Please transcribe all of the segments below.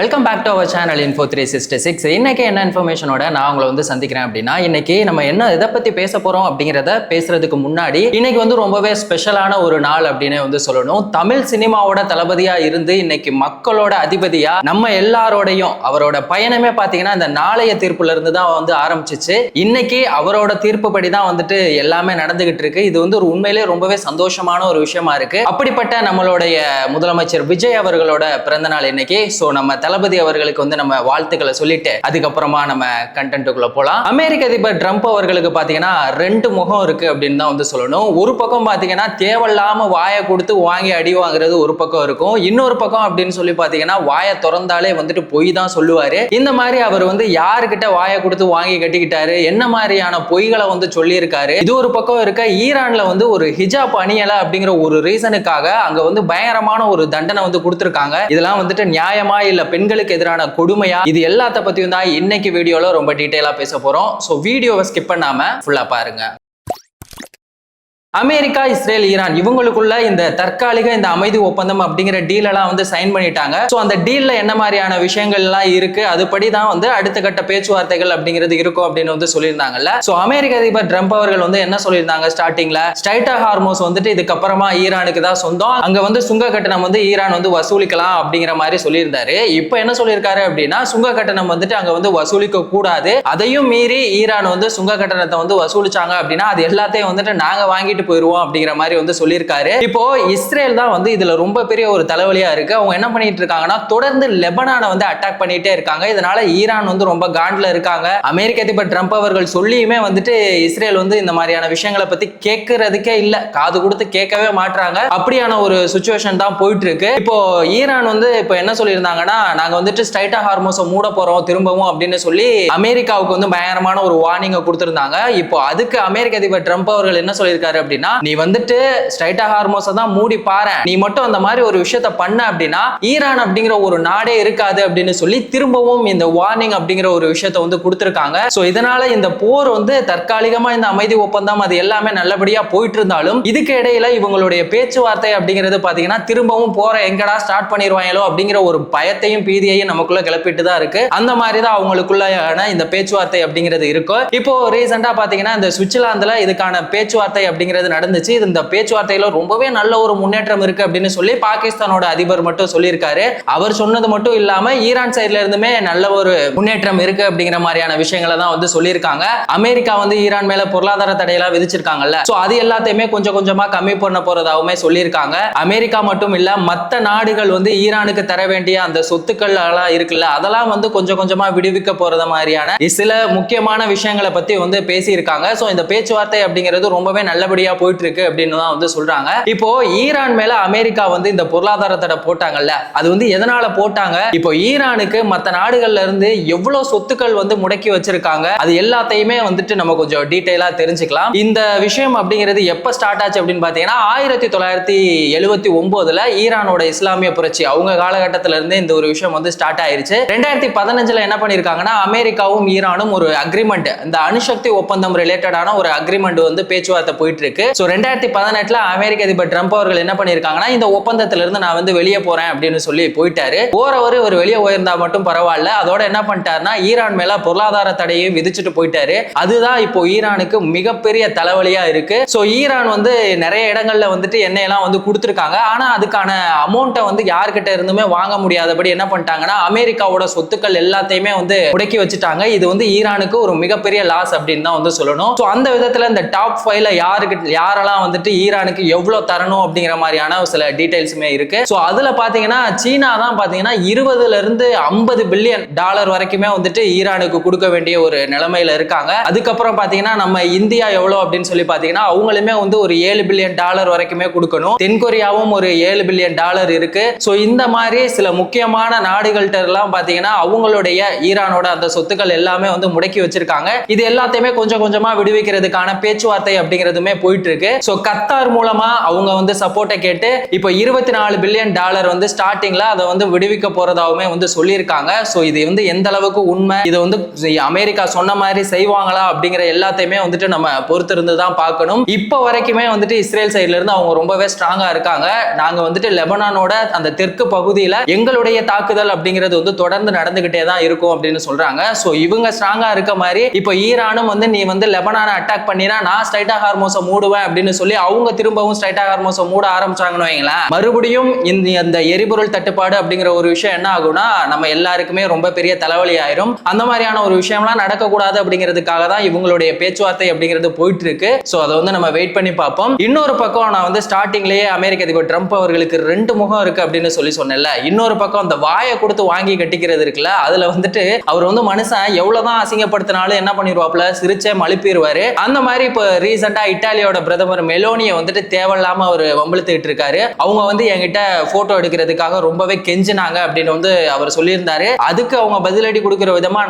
Welcome back to our channel Info 366. இன்னைக்கு என்ன இன்ஃபர்மேஷனோட நான் உங்களை சந்திக்கிறேன் அப்படின்னா, இன்னைக்கு நம்ம என்ன இதை பத்தி பேச போறோம் அப்படிங்கிறத பேசுறதுக்கு முன்னாடி இன்னைக்கு ரொம்பவே ஸ்பெஷலான ஒரு நாள் அப்படின்னு சொல்லணும். தமிழ் சினிமாவோட தளபதியா இருந்து இன்னைக்கு மக்களோட அதிபதியா நம்ம எல்லாரோடையும் அவரோட பயணமே பாத்தீங்கன்னா இந்த நாளைய தீர்ப்புல இருந்து தான் ஆரம்பிச்சிச்சு. இன்னைக்கு அவரோட தீர்ப்பு படி தான் எல்லாமே நடந்துகிட்டு இருக்கு. இது ஒரு உண்மையிலே ரொம்பவே சந்தோஷமான ஒரு விஷயமா இருக்கு. அப்படிப்பட்ட நம்மளுடைய முதலமைச்சர் விஜய் அவர்களோட பிறந்த நாள் இன்னைக்கு. சோ நம்ம தளபதி அவர்களுக்கு நம்ம வாழ்த்துக்களை சொல்லிட்டு அதுக்கப்புறமா நம்ம கண்டென்ட்டுக்குள்ள போலாம். அமெரிக்க அதிபர் ட்ரம்ப் அவர்களுக்கு பாத்தீங்கன்னா ரெண்டு முகம் இருக்கு அப்படின்னு தான் சொல்லணும். ஒரு பக்கம் பாத்தீங்கன்னா தேவையில்லாம வாயை கொடுத்து வாங்கி அடி வாங்குறது ஒரு பக்கம் இருக்கும். இன்னொரு பக்கம் அப்படின்னு சொல்லி பாத்தீங்கன்னா வாயை திறந்தாலே பொய் தான் சொல்லுவாரு. இந்த மாதிரி அவர் யாருக்கிட்ட வாயை கொடுத்து வாங்கி கட்டிக்கிட்டாரு, என்ன மாதிரியான பொய்களை சொல்லி இருக்காரு. இது ஒரு பக்கம் இருக்க, ஈரான்ல ஒரு ஹிஜாப் அணியல அப்படிங்கிற ஒரு ரீசனுக்காக அங்க பயங்கரமான ஒரு தண்டனை கொடுத்திருக்காங்க. இதெல்லாம் நியாயமா இல்ல பெண்களுக்கு எதிரான கொடுமையா, இது எல்லாத்த பத்தியும் தான் இன்னைக்கு வீடியோல ரொம்ப டீடைலா பேச போறோம். சோ வீடியோவை ஸ்கிப் பண்ணாம ஃபுல்லா பாருங்க. அமெரிக்கா, இஸ்ரேல், ஈரான் இவங்களுக்குள்ள இந்த தற்காலிக இந்த அமைதி ஒப்பந்தம் அப்படிங்கிற டீல் எல்லாம் சைன் பண்ணிட்டாங்க. சோ அந்த டீல்ல என்ன மாதிரியான விஷயங்கள் எல்லாம் இருக்கு, அதுபடி தான் அடுத்த கட்ட பேச்சுவார்த்தைகள் அப்படிங்கிறது இருக்கும் அப்படின்னு சொல்லியிருந்தாங்கல்ல. சோ அமெரிக்க அதிபர் ட்ரம்ப் அவர்கள் என்ன சொல்லியிருந்தாங்க ஸ்டார்டிங்ல, ஸ்ட்ரைட் ஆஃப் ஹார்மோஸ் இதுக்கப்புறமா ஈரானுக்கு தான் சொந்தம், அங்க சுங்க கட்டணம் ஈரான் வசூலிக்கலாம் அப்படிங்கிற மாதிரி சொல்லியிருந்தாரு. இப்ப என்ன சொல்லியிருக்காரு அப்படின்னா, சுங்க கட்டணம் அங்க வசூலிக்க கூடாது, அதையும் மீறி ஈரான் சுங்க கட்டணத்தை வசூலிச்சாங்க அப்படின்னா அது எல்லாத்தையும் நாங்க வாங்கிட்டு போயிருவோம் அப்படிங்கிற மாதிரி சொல்லியிருக்காரு. இப்போ இஸ்ரேல் தான் இதுல ரொம்ப பெரிய ஒரு தலைவலியா இருக்கு. அவங்க என்ன பண்ணிட்டு இருக்காங்கன்னா தொடர்ந்து லெபனானை அட்டாக் பண்ணிட்டே இருக்காங்க. இதனால ஈரான் ரொம்ப காண்ட்ல இருக்காங்க. அமெரிக்க அதிபர் ட்ரம்ப் அவர்கள் சொல்லியுமே இஸ்ரேல் இந்த மாதிரியான விஷயங்களை பத்தி கேட்கறதுக்கே இல்ல, காது கொடுத்து கேட்கவே மாட்டாங்க. அப்படியான ஒரு சுச்சுவேஷன் தான் போயிட்டு இருக்கு. இப்போ ஈரான் இப்போ என்ன சொல்லியிருந்தாங்கன்னா, நாங்க ஸ்ட்ரைட் ஆஃப் ஹார்மோஸை மூட போறோம் திரும்பவும் அப்படின்னு சொல்லி அமெரிக்காவுக்கு பயங்கரமான ஒரு வார்னிங்கை கொடுத்திருந்தாங்க. இப்போ அதுக்கு அமெரிக்க அதிபர் ட்ரம்ப் அவர்கள் என்ன சொல்லியிருக்காரு அப்படின்னா, நீ ஸ்ட்ரைட் ஆஃப் ஹார்மோஸை தான் மூடி பாரு, நீ மட்டும் அந்த மாதிரி ஒரு விஷயத்தை பண்ண அப்படின்னா ஈரான் அப்படிங்கிற ஒரு நாடே இருக்காது அப்படின்னு சொல்லி திரும்பவும் இந்த வார்னிங் அப்படிங்கிற ஒரு விஷயத்தை கொடுத்திருக்காங்க. சோ இதனால இந்த போர் தற்காலிகமா இந்த அமைதி ஒப்பந்தம் அது எல்லாமே நல்லபடியா போயிட்டு இருந்தாலும் இதுக்கு இடையில இவங்களுடைய பேச்சுவார்த்தை அப்படிங்கிறது பாத்தீங்கன்னா திரும்பவும் போற எங்கடா ஸ்டார்ட் பண்ணிடுவாங்களோ அப்படிங்கிற ஒரு பயத்தையும் பீதியையும் நமக்குள்ள கிளப்பிட்டு தான் இருக்கு. அந்த மாதிரி தான் அவங்களுக்குள்ள இந்த பேச்சுவார்த்தை அப்படிங்கிறது இருக்கும். இப்போ ரீசெண்டா பாத்தீங்கன்னா இந்த சுவிட்சர்லாந்துல இதுக்கான பேச்சுவார்த்தை அப்படிங்கிறது நடந்துச்சு. இந்த பேச்சுவார்த்தையில ரொம்பவே நல்ல ஒரு முன்னேற்றம் இருக்கு அப்படின்னு சொல்லி பாகிஸ்தானோட அதிபர் மட்டும் சொல்லியிருக்காரு. அவர் சொன்னது மட்டும் இல்லாம ஈரான் சைட்ல இருந்துமே நல்ல ஒரு முன்னேற்றம் இருக்கு அப்படிங்கிற மாதிரியான விஷயங்களை தான் சொல்லியிருக்காங்க. அமெரிக்கா ஈரான் மேல பொருளாதார தடையெல்லாம் விதிச்சிருக்காங்கல்ல, சோ அது எல்லாத்தையுமே கொஞ்சம் கொஞ்சமா கம்மி பண்ண போறதாவுமே சொல்லியிருக்காங்க. அமெரிக்கா மட்டும் இல்ல மத்த நாடுகள் ஈரானுக்கு தர வேண்டிய அந்த சொத்துக்கள் எல்லாம் இருக்குல்ல, அதெல்லாம் கொஞ்சம் கொஞ்சமா விடுவிக்க போறது மாதிரியான சில முக்கியமான விஷயங்களை பத்தி பேசியிருக்காங்க. சோ இந்த பேச்சுவார்த்தை அப்படிங்கிறது ரொம்பவே நல்லபடியா போயிட்டு இருக்கு அப்படின்னு தான் சொல்றாங்க. இப்போ ஈரான் மேல அமெரிக்கா இந்த பொருளாதார தடை போட்டாங்கல்ல, அது எதனால போட்டாங்க, இப்போ ஈரானுக்கு மத்த நாடுகள்ல இருந்து எவ்வளவு சொத்துக்கள் முடக்கி வச்சிருக்காங்க, அது எல்லாத்தையுமே நம்ம கொஞ்சம் டீடைலா தெரிஞ்சுக்கலாம். இந்த விஷயம் அப்படிங்கிறது எப்ப ஸ்டார்ட் ஆச்சு அப்படின்னு பாத்தீங்கன்னா 1979ல ஈரானோட இஸ்லாமிய புரட்சி அவங்க காலகட்டத்தில இருந்து இந்த ஒரு விஷயம் ஸ்டார்ட் ஆயிருச்சு. 2015ல என்ன பண்ணிருக்காங்கன்னா அமெரிக்காவும் ஈரானும் ஒரு அக்ரிமெண்ட், இந்த அணுசக்தி ஒப்பந்தம் ரிலேட்டடான ஒரு அக்ரிமெண்ட் பேச்சுவார்த்தை போயிட்டு இருக்கு. சோ 2018ல அமெரிக்க அதிபர் ட்ரம்ப் அவர்கள் என்ன பண்ணிருக்காங்கன்னா, இந்த ஒப்பந்தத்துல இருந்து நான் வெளியே போறேன் அப்படின்னு சொல்லி போயிட்டாரு. போறவரு ஒரு வெளியே போயிருந்தா மட்டும் பரவாயில்ல, அதோட என்ன பண்ணிட்டாருன்னா ஈரான் மேல பொருளாதார தடையை விதிச்சுட்டு போயிட்டாரு. அதுதான் இப்போ ஈரானுக்கு மிகப்பெரிய தலைவலியா இருக்கு. சோ ஈரான் நிறைய இடங்கள்ல எண்ணெய் எல்லாம் கொடுத்திருக்காங்க. ஆனா அதுக்கான அமௌண்ட்டை யார்கிட்ட இருந்துமே வாங்க முடியாதபடி என்ன பண்ணிட்டாங்கன்னா அமெரிக்காவோட சொத்துக்கள் எல்லாத்தையுமே முடக்கி வச்சுட்டாங்க. இது ஈரானுக்கு ஒரு மிகப்பெரிய லாஸ் அப்படின்னு தான் சொல்லணும். சோ அந்த விதத்துல இந்த டாப் 5ல யாரெல்லாம் ஈரானுக்கு எவ்வளவு தரணும் அப்படிங்கிற மாதிரியான சில டீடைல்ஸுமே இருக்கு. சோ அதுல பாத்தீங்கன்னா சீனா தான் பாத்தீங்கன்னா 20ல இருந்து 50 பில்லியன் டாலர் வரைக்குமே ஈரானுக்கு கொடுக்க வேண்டிய ஒரு நிலைமையில இருக்காங்க. அதுக்கப்புறம் பாத்தீங்கன்னா நம்ம இந்தியா எவ்வளவு அப்படின்னு சொல்லி பாத்தீங்கன்னா அவங்களுமே ஒரு 7 பில்லியன் டாலர் வரைக்குமே கொடுக்கணும். தென்கொரியாவும் ஒரு 7 பில்லியன் டாலர் இருக்கு. சோ இந்த மாதிரி சில முக்கியமான நாடுகள்கிட்ட எல்லாம் பாத்தீங்கன்னா அவங்களுடைய ஈரானோட அந்த சொத்துக்கள் எல்லாமே முடக்கி வச்சிருக்காங்க. இது எல்லாத்தையுமே கொஞ்சம் கொஞ்சமா விடுவிக்கிறதுக்கான பேச்சுவார்த்தை அப்படிங்கிறதுமே போயிட்டு போயிட்டு இருக்கு. சோ கத்தார் மூலமா அவங்க வந்து சப்போர்ட்டை கேட்டு இப்போ $24 பில்லியன் வந்து ஸ்டார்டிங்ல அதை வந்து விடுவிக்க போறதாவுமே வந்து சொல்லியிருக்காங்க. சோ இது வந்து எந்த அளவுக்கு உண்மை, இதை வந்து அமெரிக்கா சொன்ன மாதிரி செய்வாங்களா அப்படிங்கிற எல்லாத்தையுமே வந்துட்டு நம்ம பொறுத்திருந்து தான் பார்க்கணும். இப்போ வரைக்குமே வந்துட்டு இஸ்ரேல் சைட்ல இருந்து அவங்க ரொம்பவே ஸ்ட்ராங்கா இருக்காங்க. நாங்க வந்துட்டு லெபனானோட அந்த தெற்கு பகுதியில எங்களுடைய தாக்குதல் அப்படிங்கிறது வந்து தொடர்ந்து நடந்துகிட்டே தான் இருக்கும் அப்படின்னு சொல்றாங்க. சோ இவங்க ஸ்ட்ராங்கா இருக்க மாதிரி இப்போ ஈரானும் வந்து நீ வந்து லெபனானை அட்டாக் பண்ணினா நான் ஸ்ட்ரைட்டா ஹார்மோஸை மூடுவேன் அப்படின்னு சொல்லி அவங்க திரும்பவும் ஸ்ட்ரைட்டா ஹார்மோஸை மூட ஆரம்பிச்சாங்கன்னு வைங்களேன், மறுபடியும் இந்த எரிபொருள் தட்டுப்பாடு அப்படிங்கிற ஒரு விஷயம் என்ன ஆகும்னா நம்ம எல்லாருக்குமே ரொம்ப பெரிய தலைவலி ஆயிரும். அந்த மாதிரியான ஒரு விஷயம்லாம் நடக்கக்கூடாது அப்படிங்கிறதுக்காக தான் இவங்களுடைய பேச்சுவார்த்தை அப்படிங்கிறது போயிட்டு இருக்கு. சோ அதை வந்து நம்ம வெயிட் பண்ணி பார்ப்போம். இன்னொரு பக்கம் நான் வந்து ஸ்டார்டிங்லேயே அமெரிக்க அதிபர் ட்ரம்ப் அவர்களுக்கு 2 முகம் இருக்கு அப்படின்னு சொல்லி சொன்னேன்ல, இன்னொரு பக்கம் அந்த வாயை கொடுத்து வாங்கி கட்டிக்கிறது இருக்குல்ல, அதுல வந்துட்டு அவர் வந்து மனுஷன் எவ்வளவுதான் அசிங்கப்படுத்தினாலும் என்ன பண்ணிடுவாப்ல, சிரிச்சே மழுப்பிடுவாரு. அந்த மாதிரி இப்போ ரீசெண்டா இட்டாலியோட பிரதமர் மெலோனியை வந்துட்டு தேவையில்லாம அவர் வம்பிழுத்துட்டு இருக்காரு. அவங்க வந்து என்கிட்ட போட்டோ எடுக்கிறதுக்காக ரொம்பவே கெஞ்சினாங்க அப்படின்னு வந்து அவர் சொல்லியிருந்தாரு. அதுக்கு அவங்க பதிலடி கொடுக்கிற விதமா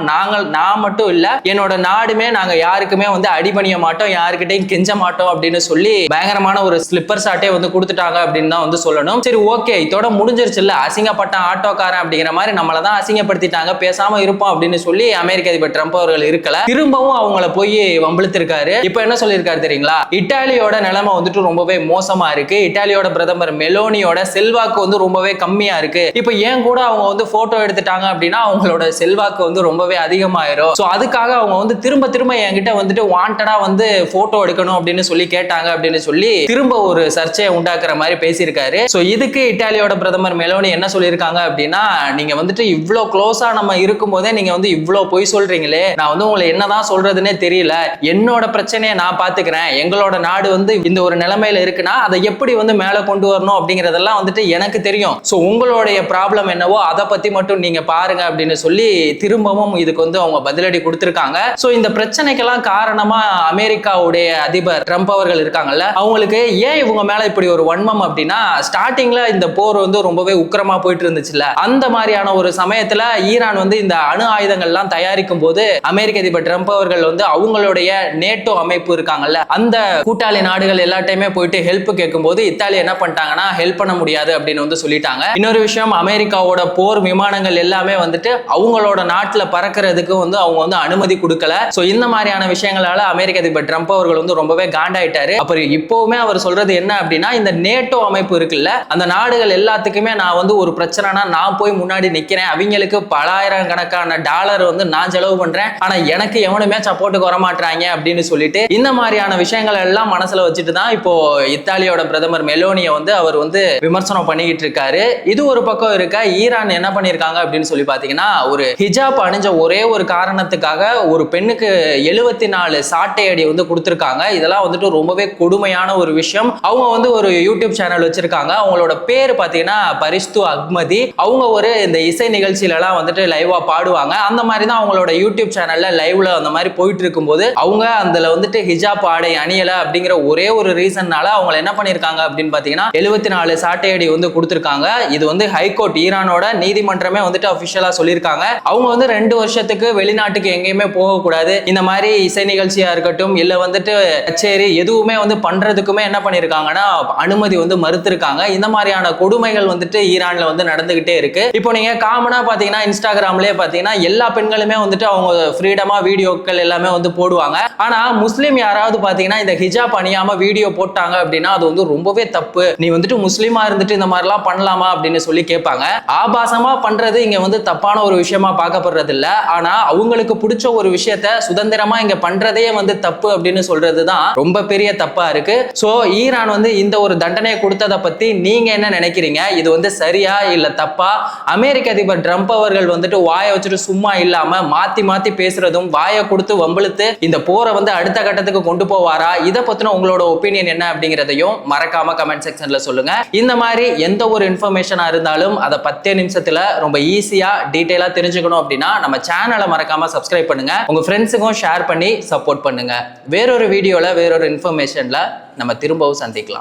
நான் மட்டும் இல்ல என்னோட நாடுமே நாங்க யாருக்குமே வந்து அடிபணிய மாட்டோம், யாருக்கிட்டையும் கெஞ்ச மாட்டோம் அப்படின்னு சொல்லி பயங்கரமான ஒரு ஸ்லிப்பர் ஷாட்டே வந்து கொடுத்துட்டாங்க அப்படின்னு தான் வந்து சொல்லணும். சரி ஓகே, இதோட முடிஞ்சிருச்சு இல்ல, அசிங்கப்பட்ட ஆட்டோக்காரன் அப்படிங்கிற மாதிரி நம்மள தான் அசிங்கப்படுத்திட்டாங்க, பேசாம இருப்போம் அப்படின்னு சொல்லி அமெரிக்க அதிபர் ட்ரம்ப் அவர்கள் இருக்கல, திரும்பவும் அவங்கள போய் வம்பிழுத்திருக்காரு. இப்போ என்ன சொல்லியிருக்காரு தெரியுங்களா, இட்டாலியோட நிலைமை வந்துட்டு ரொம்பவே மோசமா இருக்கு, இட்டாலியோட பிரதமர் மெலோனியோட செல்வாக்கு வந்து ரொம்பவே கம்மியா இருக்கு, இப்போ ஏன் கூட அவங்க வந்து போட்டோ எடுத்துட்டாங்க அப்படின்னா அவங்களோட செல்வாக்கு வந்து ரொம்பவே அதிகமாயிரும். சோ அதுக்காக அவங்க வந்து திரும்ப என்கிட்ட வந்துட்டு வாண்டடா வந்து போட்டோ எடுக்கணும் அப்படின்னு சொல்லி கேட்டாங்க அப்படின்னு சொல்லி திரும்ப ஒரு சர்ச்சையை உண்டாக்குற மாதிரி பேசியிருக்காரு. சோ இதுக்கு இட்டாலியோட பிரதமர் மெலோனி என்ன சொல்லியிருக்காங்க அப்படின்னா, நீங்க வந்துட்டு இவ்வளோ க்ளோஸா நம்ம இருக்கும் போதே நீங்க வந்து இவ்வளோ பொய் சொல்றீங்களே, நான் வந்து உங்களை என்னதான் சொல்றதுன்னே தெரியல, என்னோட பிரச்சனையை நான் பாத்துக்கிறேன், எங்களோட நாடு வந்து இந்த ஒரு நிலைமையில இருக்குன்னா அதை எப்படி வந்து மேல கொண்டு வரணும் அப்படிங்கறதெல்லாம் வந்துட்டு எனக்கு தெரியும், சோ உங்களுடைய ப்ராப்ளம் என்னவோ அதை பத்தி மட்டும் நீங்க பாருங்க அப்படின்னு சொல்லி திரும்பவும் இதுக்கு வந்து அவங்க பதிலடி கொடுத்திருக்காங்க. சோ இந்த பிரச்சனைக்கெல்லாம் காரணமா அமெரிக்காவுடைய அதிபர் ட்ரம்ப் அவர்கள் இருக்காங்கல்ல, அவங்களுக்கு ஏன் இவங்க மேல இப்படி ஒரு வன்மம் அப்படின்னா, ஸ்டார்டிங்ல இந்த போர் வந்து ரொம்பவே உக்கிரமா போயிட்டு இருந்துச்சுல்ல, அந்த மாதிரியான ஒரு சமயத்துல ஈரான் வந்து இந்த அணு ஆயுதங்கள்லாம் தயாரிக்கும் போது அமெரிக்க அதிபர் ட்ரம்ப் அவர்கள் வந்து அவங்களுடைய நேட்டோ அமைப்பு இருக்காங்கல்ல, அந்த கூட்டாளி நாடுகள் எல்லாத்தையுமே போயிட்டு ஹெல்ப் கேட்கும் போது இத்தாலி என்ன பண்ணிட்டாங்கன்னா ஹெல்ப் பண்ண முடியாது அப்படின்னு வந்து சொல்லிட்டாங்க. இன்னொரு விஷயம், அமெரிக்காவோட போர் விமானங்கள் எல்லாமே வந்துட்டு அவங்களோட நாட்டுல பறக்கிறதுக்கு வந்து அவங்க வந்து அனுமதி கொடுக்கல. சோ இந்த மாதிரியான விஷயங்களால அமெரிக்க அதிபர் ட்ரம்ப் அவர்கள் வந்து ரொம்பவே காண்டாயிட்டாரு. அப்புறம் இப்பவுமே அவர் சொல்றது என்ன அப்படின்னா, இந்த நேட்டோ அமைப்பு இருக்குல்ல, அந்த நாடுகள் எல்லாத்துக்குமே நான் வந்து ஒரு பிரச்சனைனா நான் போய் முன்னாடி நிக்கிறேன், அவங்களுக்கு பலாயிரம் கணக்கான டாலர் வந்து நான் செலவு பண்றேன், ஆனா எனக்கு எவனுமே சப்போர்ட்டுக்கு வர மாட்டாங்க அப்படின்னு சொல்லிட்டு இந்த மாதிரியான விஷயங்கள் எல்லாம் மனசுல வச்சுட்டு தான் இப்போ இத்தாலியோட பிரதமர் மெலோனியை வந்து அவர் வந்து விமர்சனம் பண்ணிக்கிட்டு இருக்காரு. இது ஒரு பக்கம் இருக்க, ஈரான் என்ன பண்ணிருக்காங்க அப்படின்னு சொல்லி பாத்தீங்கன்னா, ஒரு ஹிஜாப் அணிஞ்ச ஒரே ஒரு காரணத்துக்காக ஒரு பெண்ணுக்கு 74 சாட்டை அடி வந்து கொடுத்திருக்காங்க. இதெல்லாம் வந்துட்டு ரொம்பவே கொடுமையான ஒரு விஷயம். அவங்க வந்து ஒரு யூடியூப் சேனல் வச்சிருக்காங்க, அவங்களோட பேர் பாத்தீங்கன்னா பரிஸ்து அஹ்மதி. அவங்க ஒரு இந்த இசை நிகழ்ச்சியில எல்லாம் வந்துட்டு லைவா பாடுவாங்க. அந்த மாதிரி தான் அவங்களோட யூடியூப் சேனல்ல லைவ்ல அந்த மாதிரி போயிட்டு இருக்கும்போது அவங்க அதுல வந்துட்டு ஹிஜாப் ஆடை அணியல அப்படிங்கிற ஒரே ஒரு ரீசன்னால அவங்க என்ன பண்ணிருக்காங்க அப்படின்னு பாத்தீங்கன்னா 74 சாட்டை அடி வந்து கொடுத்திருக்காங்க. இது வந்து ஹைகோர்ட் ஈரானோட நீதிமன்றமே வந்துட்டு அபிஷியலா சொல்லியிருக்காங்க. அவங்க வந்து 2 வருஷத்துக்கு வெளிநாட்டுக்கு எங்கேயுமே போகக்கூடாது, இந்த மாதிரி இசை நிகழ்ச்சியா இருக்கட்டும் இல்ல வந்துட்டு கச்சேரி எதுவுமே வந்து பண்றதுக்குமே என்ன பண்ணிருக்காங்கன்னா அனுமதி வந்து மறுத்திருக்காங்க. இந்த மாதிரியான கொடுமைகள் வந்துட்டு ஈரான்ல வந்து நடந்துகிட்டே இருக்கு. இப்போ நீங்க காமனா பாத்தீங்கன்னா இன்ஸ்டாகிராம்லயே பாத்தீங்கன்னா எல்லா பெண்களுமே வந்துட்டு அவங்க ஃப்ரீடமா வீடியோக்கள் எல்லாமே வந்து போடுவாங்க. ஆனா முஸ்லீம் யாராவது பாத்தீங்கன்னா இந்த ஹிஜாப் அணியாம வீடியோ போட்டாங்க அப்படின்னா அது வந்து ரொம்பவே தப்பு, நீ வந்துட்டு முஸ்லீமா இருந்துட்டு இந்த மாதிரிலாம் பண்ணலாமா அப்படின்னு சொல்லி கேட்பாங்க. ஆபாசமா பண்றது இங்க வந்து தப்பான ஒரு விஷயமா பார்க்கப்படுறது இல்ல, ஆனா அவங்களுக்கு பிடிச்ச ஒரு விஷயத்த சுதந்திரமா இங்க பண்றதே வந்து தப்பு அப்படின்னு சொல்றதுதான் ரொம்ப பெரிய தப்பா இருக்கு. சோ ஈரான் வந்து இந்த ஒரு தண்டனையை கொடுத்ததை பத்தி நீங்க என்ன நினைக்கிறீங்க? இது வந்து சரியா இல்ல தப்பா? அமெரிக்க அதிபர் ட்ரம்ப் அவர்கள் வந்துட்டு வாயை வச்சுட்டு சும்மா இல்லாம மாத்தி மாத்தி பேசுறதும் வாயை கொடுத்து வம்பிழுத்து இந்த போரை வந்து அடுத்த கட்டத்துக்கு கொண்டு போவாரா? இதை பத்தின உங்களோட ஒப்பீனியன் என்ன அப்படிங்கிறதையும் மறக்காம கமெண்ட் செக்ஷன்ல சொல்லுங்க. இந்த மாதிரி எந்த ஒரு இன்ஃபர்மேஷனா இருந்தாலும் அதை 10 நிமிஷத்துல ரொம்ப ஈஸியா டீடைலா தெரிஞ்சுக்கணும் அப்படின்னா நம்ம சேனலை மறக்காம சப்ஸ்கிரைப் பண்ணுங்க, உங்க ஃப்ரெண்ட்ஸுக்கும் ஷேர் பண்ணி சப்போர்ட் பண்ணுங்க. வேறொரு வீடியோல வேறொரு இன்ஃபர்மேஷன்ல நம்ம திரும்பவும் சந்திக்கலாம்.